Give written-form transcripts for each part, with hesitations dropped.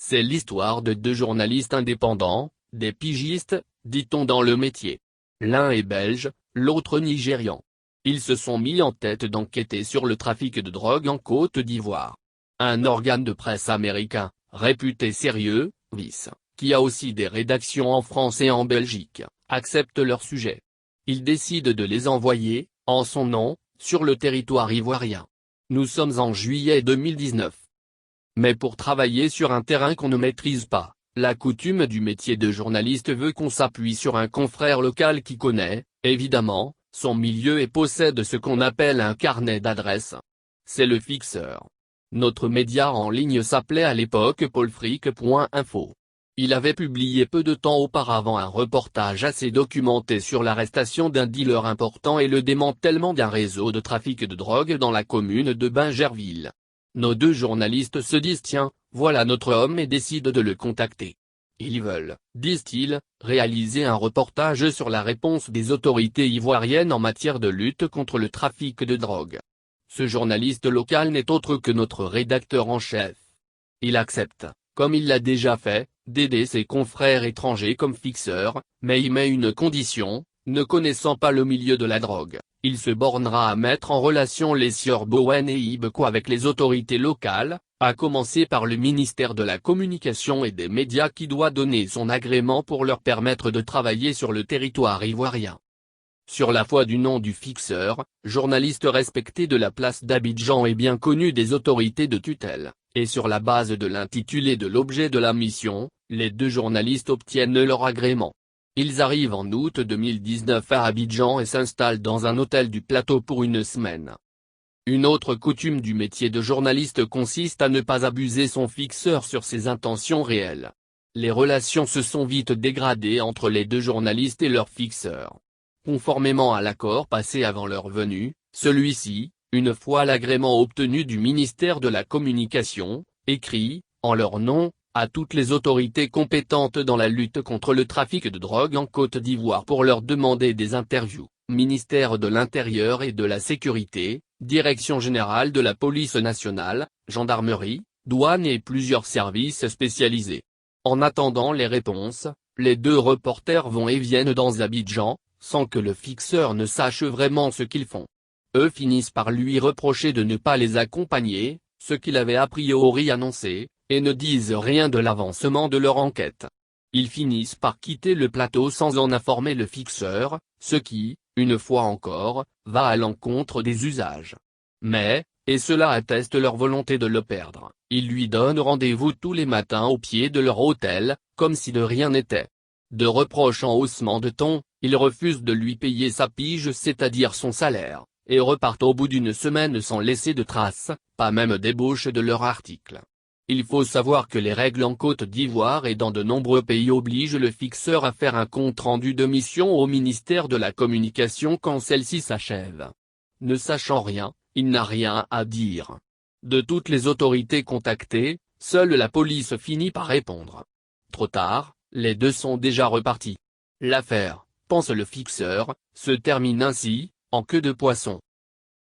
C'est l'histoire de deux journalistes indépendants, des pigistes, dit-on dans le métier. L'un est belge, l'autre nigérian. Ils se sont mis en tête d'enquêter sur le trafic de drogue en Côte d'Ivoire. Un organe de presse américain, réputé sérieux, Vice, qui a aussi des rédactions en France et en Belgique, accepte leur sujet. Ils décident de les envoyer, en son nom, sur le territoire ivoirien. Nous sommes en juillet 2019. Mais pour travailler sur un terrain qu'on ne maîtrise pas, la coutume du métier de journaliste veut qu'on s'appuie sur un confrère local qui connaît, évidemment, son milieu et possède ce qu'on appelle un carnet d'adresses. C'est le fixeur. Notre média en ligne s'appelait à l'époque paulfric.info. Il avait publié peu de temps auparavant un reportage assez documenté sur l'arrestation d'un dealer important et le démantèlement d'un réseau de trafic de drogue dans la commune de Bingerville. Nos deux journalistes se disent tiens, voilà notre homme et décident de le contacter. Ils veulent, disent-ils, réaliser un reportage sur la réponse des autorités ivoiriennes en matière de lutte contre le trafic de drogue. Ce journaliste local n'est autre que notre rédacteur en chef. Il accepte, comme il l'a déjà fait, d'aider ses confrères étrangers comme fixeur, mais il met une condition, ne connaissant pas le milieu de la drogue, il se bornera à mettre en relation les sieurs Bowen et Ibeko avec les autorités locales, à commencer par le ministère de la Communication et des Médias qui doit donner son agrément pour leur permettre de travailler sur le territoire ivoirien. Sur la foi du nom du fixeur, journaliste respecté de la place d'Abidjan et bien connu des autorités de tutelle, et sur la base de l'intitulé de l'objet de la mission, les deux journalistes obtiennent leur agrément. Ils arrivent en août 2019 à Abidjan et s'installent dans un hôtel du plateau pour une semaine. Une autre coutume du métier de journaliste consiste à ne pas abuser son fixeur sur ses intentions réelles. Les relations se sont vite dégradées entre les deux journalistes et leur fixeur. Conformément à l'accord passé avant leur venue, celui-ci, une fois l'agrément obtenu du ministère de la Communication, écrit, en leur nom, à toutes les autorités compétentes dans la lutte contre le trafic de drogue en Côte d'Ivoire pour leur demander des interviews, ministère de l'Intérieur et de la Sécurité, Direction générale de la police nationale, gendarmerie, douane et plusieurs services spécialisés. En attendant les réponses, les deux reporters vont et viennent dans Abidjan, sans que le fixeur ne sache vraiment ce qu'ils font. Eux finissent par lui reprocher de ne pas les accompagner, ce qu'il avait a priori annoncé, et ne disent rien de l'avancement de leur enquête. Ils finissent par quitter le plateau sans en informer le fixeur, ce qui, une fois encore, va à l'encontre des usages. Mais, et cela atteste leur volonté de le perdre, ils lui donnent rendez-vous tous les matins au pied de leur hôtel, comme si de rien n'était. De reproches en haussement de ton, ils refusent de lui payer sa pige, c'est-à-dire son salaire, et repartent au bout d'une semaine sans laisser de traces, pas même d'ébauche de leur article. Il faut savoir que les règles en Côte d'Ivoire et dans de nombreux pays obligent le fixeur à faire un compte-rendu de mission au ministère de la Communication quand celle-ci s'achève. Ne sachant rien, il n'a rien à dire. De toutes les autorités contactées, seule la police finit par répondre. Trop tard, les deux sont déjà repartis. L'affaire, pense le fixeur, se termine ainsi, en queue de poisson.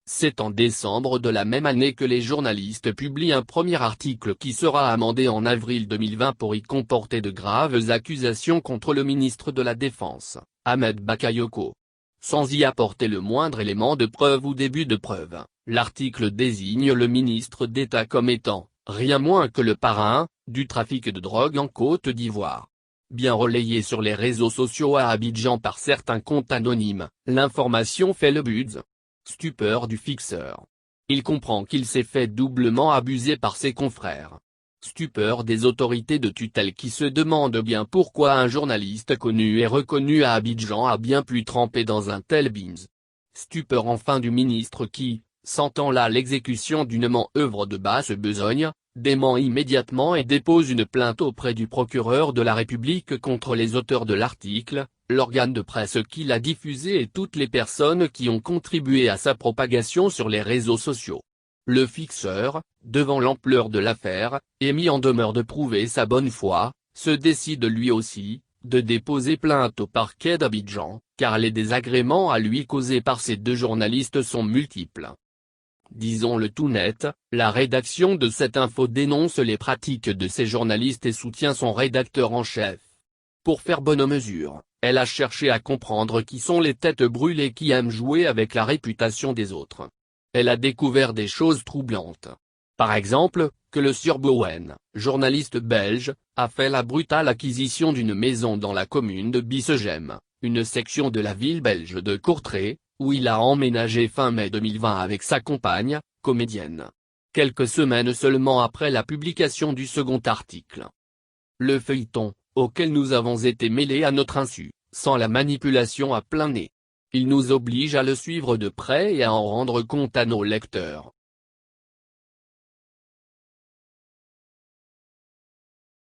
C'est en décembre de la même année que les journalistes publient un premier article qui sera amendé en avril 2020 pour y comporter de graves accusations contre le ministre de la Défense, Ahmed Bakayoko. Sans y apporter le moindre élément de preuve ou début de preuve, l'article désigne le ministre d'État comme étant, rien moins que le parrain, du trafic de drogue en Côte d'Ivoire. Bien relayé sur les réseaux sociaux à Abidjan par certains comptes anonymes, l'information fait le buzz. Stupeur du fixeur. Il comprend qu'il s'est fait doublement abuser par ses confrères. Stupeur des autorités de tutelle qui se demandent bien pourquoi un journaliste connu et reconnu à Abidjan a bien pu tremper dans un tel bins. Stupeur enfin du ministre qui, sentant là l'exécution d'une manœuvre de basse besogne, dément immédiatement et dépose une plainte auprès du procureur de la République contre les auteurs de l'article, l'organe de presse qui l'a diffusé et toutes les personnes qui ont contribué à sa propagation sur les réseaux sociaux. Le fixeur, devant l'ampleur de l'affaire, est mis en demeure de prouver sa bonne foi, se décide lui aussi, de déposer plainte au parquet d'Abidjan, car les désagréments à lui causés par ces deux journalistes sont multiples. Disons-le tout net, la rédaction de cette info dénonce les pratiques de ces journalistes et soutient son rédacteur en chef. Pour faire bonne mesure, elle a cherché à comprendre qui sont les têtes brûlées qui aiment jouer avec la réputation des autres. Elle a découvert des choses troublantes. Par exemple, que le sieur Bowen, journaliste belge, a fait la brutale acquisition d'une maison dans la commune de Bissegem, une section de la ville belge de Courtrai, où il a emménagé fin mai 2020 avec sa compagne, comédienne. Quelques semaines seulement après la publication du second article. Le feuilleton, auquel nous avons été mêlés à notre insu, sans la manipulation à plein nez. Il nous oblige à le suivre de près et à en rendre compte à nos lecteurs.